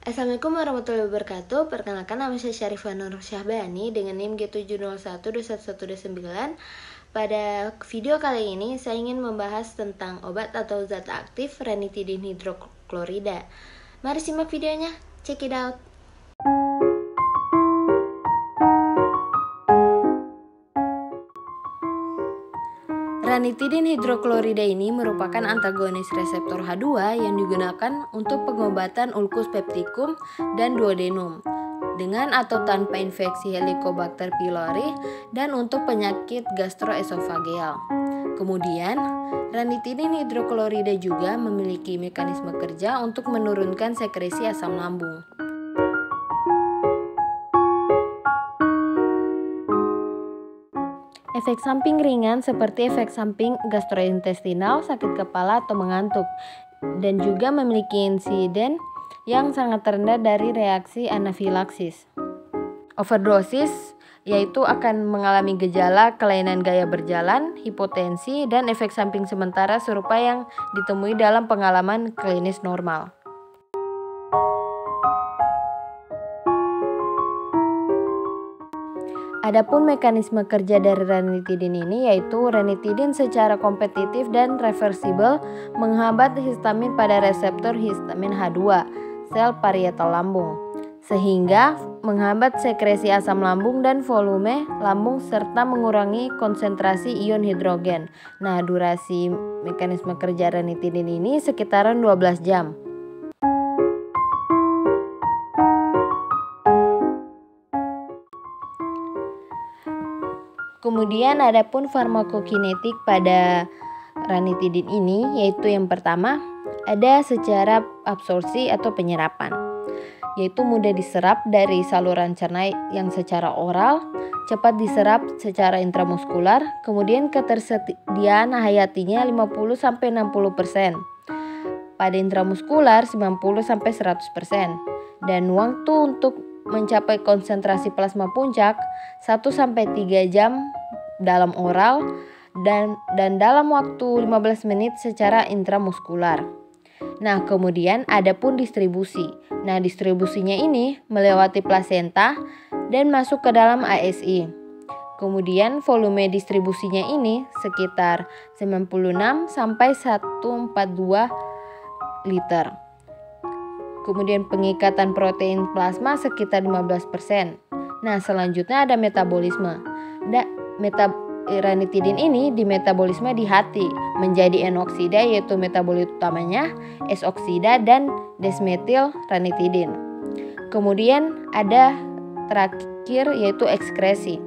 Assalamualaikum warahmatullahi wabarakatuh. Perkenalkan, nama saya Syarifah Nur Syahbani dengan NIM G7012129. Pada video kali ini saya ingin membahas tentang obat atau zat aktif ranitidin hidroklorida. Mari simak videonya, check it out. Ranitidin hidroklorida ini merupakan antagonis reseptor H2 yang digunakan untuk pengobatan ulkus peptikum dan duodenum dengan atau tanpa infeksi Helicobacter pylori dan untuk penyakit gastroesofageal. Kemudian, ranitidin hidroklorida juga memiliki mekanisme kerja untuk menurunkan sekresi asam lambung. Efek samping ringan seperti efek samping gastrointestinal, sakit kepala atau mengantuk, dan juga memiliki insiden yang sangat rendah dari reaksi anafilaksis. Overdosis yaitu akan mengalami gejala kelainan gaya berjalan, hipotensi, dan efek samping sementara serupa yang ditemui dalam pengalaman klinis normal. Adapun mekanisme kerja dari ranitidin ini yaitu ranitidin secara kompetitif dan reversibel menghambat histamin pada reseptor histamin H2 sel parietal lambung sehingga menghambat sekresi asam lambung dan volume lambung serta mengurangi konsentrasi ion hidrogen. Nah, durasi mekanisme kerja ranitidin ini sekitaran 12 jam. Kemudian adapun farmakokinetik pada ranitidin ini yaitu yang pertama ada secara absorpsi atau penyerapan, yaitu mudah diserap dari saluran cerna yang secara oral, cepat diserap secara intramuskular, kemudian ketersediaan hayatinya 50-60%, pada intramuskular 90-100%, dan waktu untuk mencapai konsentrasi plasma puncak 1-3 jam dalam oral dan dalam waktu 15 menit secara intramuskular. Nah, kemudian ada pun distribusi. Nah, distribusinya ini melewati plasenta dan masuk ke dalam ASI. Kemudian volume distribusinya ini sekitar 96-142 liter. Kemudian pengikatan protein plasma sekitar 15%. Nah, selanjutnya ada metabolisme. Ranitidin ini dimetabolisme di hati menjadi N-oksida yaitu metabolit utamanya S-oksida dan desmetil ranitidin. Kemudian ada terakhir yaitu ekskresi.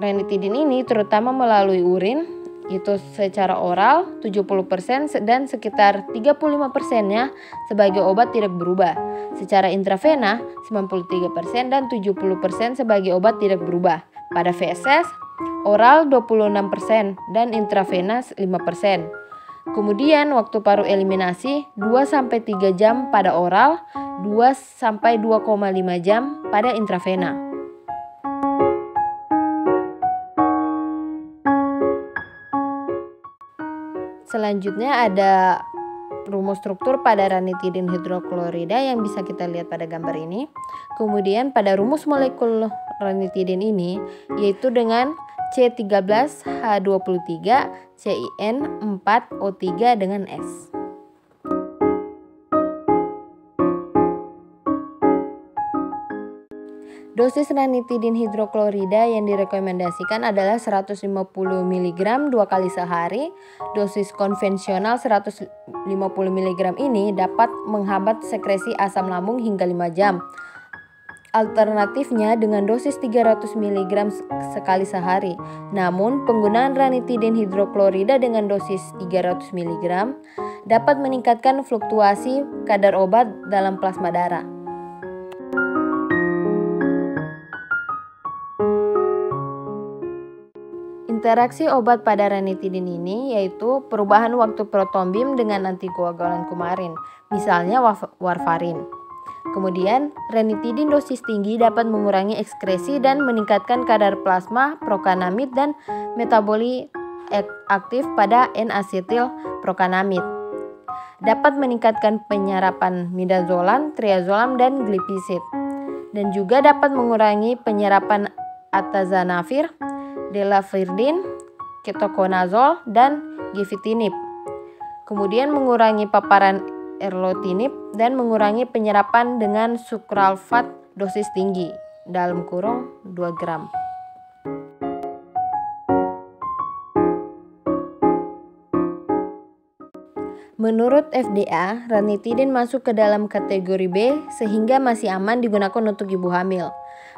Ranitidin ini terutama melalui urin itu secara oral 70% dan sekitar 35%-nya sebagai obat tidak berubah. Secara intravena 93% dan 70% sebagai obat tidak berubah. Pada feses oral 26% dan intravena 5%. Kemudian waktu paru eliminasi 2-3 jam pada oral, 2-2,5 jam pada intravena. Selanjutnya ada rumus struktur pada ranitidin hidroklorida yang bisa kita lihat pada gambar ini. Kemudian pada rumus molekul ranitidin ini yaitu dengan C13H23 CIN4O3 dengan S. Dosis ranitidin hidroklorida yang direkomendasikan adalah 150 mg 2 kali sehari. Dosis konvensional 150 mg ini dapat menghambat sekresi asam lambung hingga 5 jam. Alternatifnya dengan dosis 300 mg sekali sehari. Namun, penggunaan ranitidin hidroklorida dengan dosis 300 mg dapat meningkatkan fluktuasi kadar obat dalam plasma darah. Interaksi obat pada ranitidin ini yaitu perubahan waktu protombim dengan antikoagulan kumarin, misalnya warfarin. Kemudian, ranitidin dosis tinggi dapat mengurangi ekskresi dan meningkatkan kadar plasma prokanamid dan metabolit aktif pada N-asetil prokanamid. dapat meningkatkan penyerapan midazolam, triazolam, dan glipisid, dan juga dapat mengurangi penyerapan atazanavir, delafirdin, ketokonazol, dan gefitinib. Kemudian mengurangi paparan erlotinib dan mengurangi penyerapan dengan sukralfat dosis tinggi dalam kurung 2 gram. Menurut FDA, ranitidin masuk ke dalam kategori B sehingga masih aman digunakan untuk ibu hamil.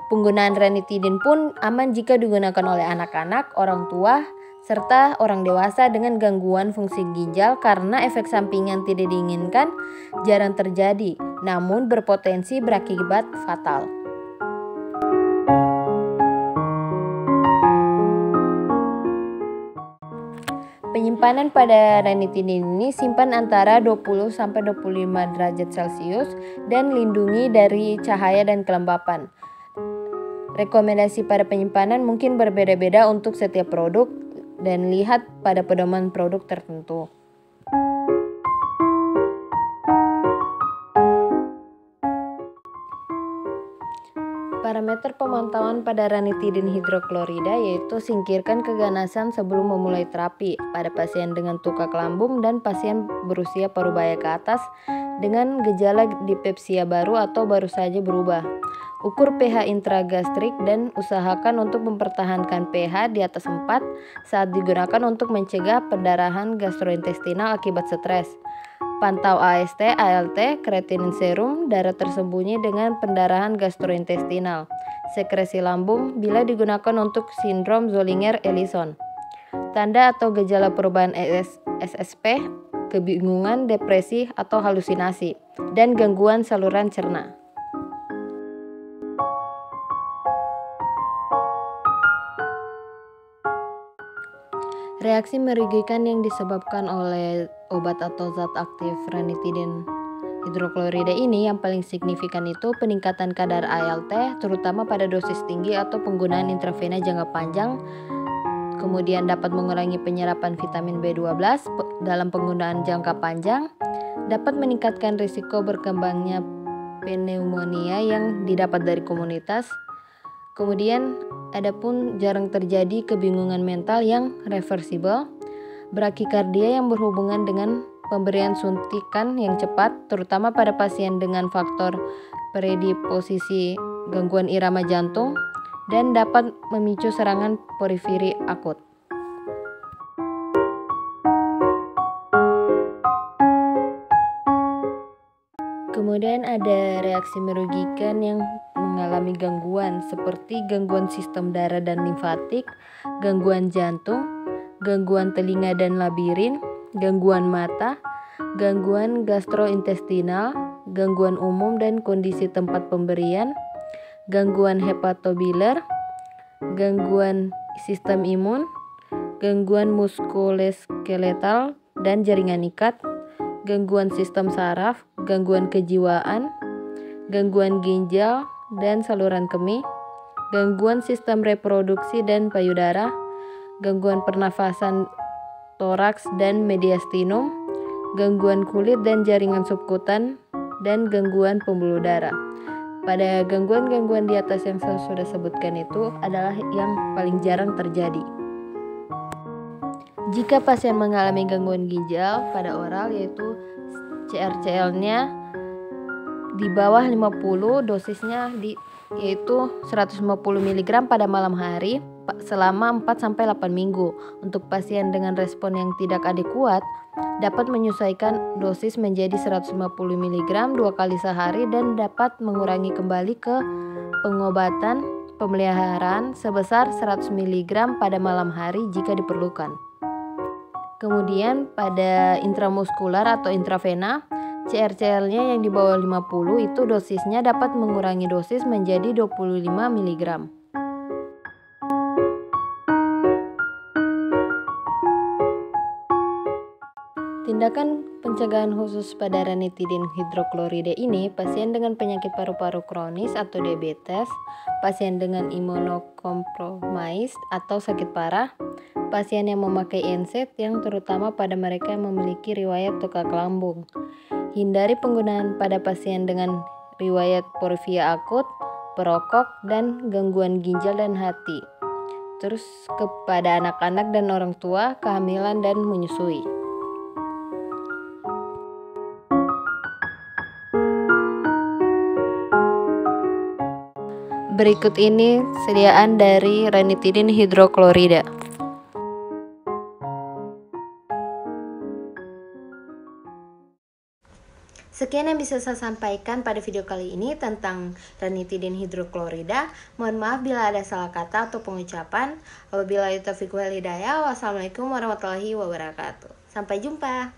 Penggunaan ranitidin pun aman jika digunakan oleh anak-anak, orang tua, serta orang dewasa dengan gangguan fungsi ginjal karena efek samping yang tidak diinginkan jarang terjadi, namun berpotensi berakibat fatal. Penyimpanan pada ranitidin ini simpan antara 20-25 derajat Celcius dan lindungi dari cahaya dan kelembapan. Rekomendasi pada penyimpanan mungkin berbeda-beda untuk setiap produk dan lihat pada pedoman produk tertentu. Parameter pemantauan pada ranitidin hidroklorida yaitu singkirkan keganasan sebelum memulai terapi pada pasien dengan tukak lambung dan pasien berusia parubaya ke atas dengan gejala dipepsia baru atau baru saja berubah. Ukur pH intragastrik dan usahakan untuk mempertahankan pH di atas 4 saat digunakan untuk mencegah pendarahan gastrointestinal akibat stres. Pantau AST, ALT, kreatinin serum, darah tersembunyi dengan pendarahan gastrointestinal, sekresi lambung bila digunakan untuk sindrom Zollinger-Ellison. Tanda atau gejala perubahan SSP, kebingungan, depresi atau halusinasi, dan gangguan saluran cerna. Reaksi merugikan yang disebabkan oleh obat atau zat aktif ranitidin hidroklorida ini yang paling signifikan itu peningkatan kadar ALT terutama pada dosis tinggi atau penggunaan intravena jangka panjang. Kemudian dapat mengurangi penyerapan vitamin B12 dalam penggunaan jangka panjang, dapat meningkatkan risiko berkembangnya pneumonia yang didapat dari komunitas. Kemudian adapun jarang terjadi kebingungan mental yang reversibel, brakikardia yang berhubungan dengan pemberian suntikan yang cepat, terutama pada pasien dengan faktor predisposisi gangguan irama jantung, dan dapat memicu serangan porfiri akut. Kemudian ada reaksi merugikan yang mengalami gangguan seperti gangguan sistem darah dan limfatik, gangguan jantung, gangguan telinga dan labirin, gangguan mata, gangguan gastrointestinal, gangguan umum dan kondisi tempat pemberian, gangguan hepatobiler, gangguan sistem imun, gangguan muskuloskeletal dan jaringan ikat, gangguan sistem saraf, gangguan kejiwaan, gangguan ginjal dan saluran kemih, gangguan sistem reproduksi dan payudara, gangguan pernafasan toraks dan mediastinum, gangguan kulit dan jaringan subkutan, dan gangguan pembuluh darah. Pada gangguan-gangguan di atas yang saya sudah sebutkan itu adalah yang paling jarang terjadi. Jika pasien mengalami gangguan ginjal pada oral yaitu CRCL-nya di bawah 50, dosisnya yaitu 150 mg pada malam hari selama 4-8 minggu. Untuk pasien dengan respon yang tidak adekuat dapat menyesuaikan dosis menjadi 150 mg 2 kali sehari dan dapat mengurangi kembali ke pengobatan pemeliharaan sebesar 100 mg pada malam hari jika diperlukan. Kemudian pada intramuskular atau intravena, CRCL-nya yang di bawah 50 itu dosisnya dapat mengurangi dosis menjadi 25 mg. Tindakan pencegahan khusus pada ranitidin hidroklorida ini, pasien dengan penyakit paru-paru kronis atau diabetes, pasien dengan imunokompromis atau sakit parah, pasien yang memakai NSAID yang terutama pada mereka yang memiliki riwayat luka lambung. Hindari penggunaan pada pasien dengan riwayat porfia akut, perokok, dan gangguan ginjal dan hati. Terus kepada anak-anak dan orang tua, kehamilan dan menyusui. Berikut ini sediaan dari ranitidin hidroklorida. Sekian yang bisa saya sampaikan pada video kali ini tentang ranitidin hidroklorida. Mohon maaf bila ada salah kata atau pengucapan. Wabillahi taufiq wal hidayah. Wassalamualaikum warahmatullahi wabarakatuh. Sampai jumpa.